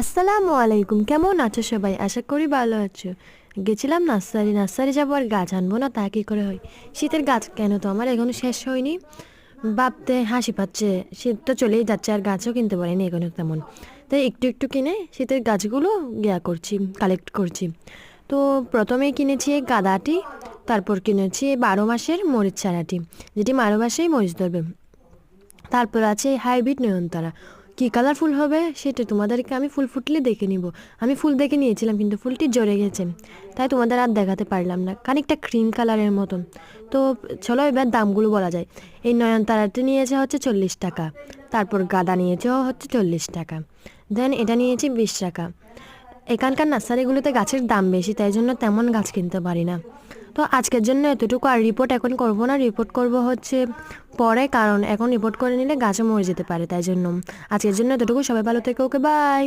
আসসালামু আলাইকুম, কেমন আছো সবাই? আশা করি ভালো আছো। গেছিলাম নার্সারি যাবো আর গাছ আনবো না, তা কি করে হয়? শীতের গাছ কেন তো আমার এখনো শেষ হয়নি, ভাবতে হাসি পাচ্ছে। শীত তো চলেই যাচ্ছে আর গাছও কিনতে পারিনি এখনো তেমন। তাই একটু একটু কিনে শীতের গাছগুলো করছি, কালেক্ট করছি। তো প্রথমেই কিনেছি এই গাঁদাটি, তারপর কিনেছি 12 মাসের মরিচ চারাটি, যেটি 12 মাসেই মরিচ ধরবে। তারপর আছে হাইব্রিড নয়নতারা, কী কালারফুল হবে সেটা তোমাদেরকে আমি ফুল ফুটলে দেখে নিব। আমি ফুল দেখে নিয়েছিলাম কিন্তু ফুলটি ঝরে গেছে, তাই তোমাদের আর দেখাতে পারলাম না, খানিকটা ক্রিম কালারের মতন। তো চলো এবার দামগুলো বলা যায়। এই নয়নতারাটি নিয়েছে হচ্ছে 40 টাকা, তারপর গাঁদা নিয়েছে হচ্ছে 40 টাকা, দেন এটা নিয়েছি 20 টাকা। এখানকার নার্সারিগুলোতে গাছের দাম বেশি, তাই জন্য তেমন গাছ কিনতে পারি না। তো আজকের জন্য এতটুকু, আর রিপোর্ট এখন করব না, রিপোর্ট করব হচ্ছে পরে, কারণ এখন রিপোর্ট করে নিলে গাছও মরে যেতে পারে, তাই জন্য আজকের জন্য এতটুকু। সবাই ভালো থেকো, ওকে বাই।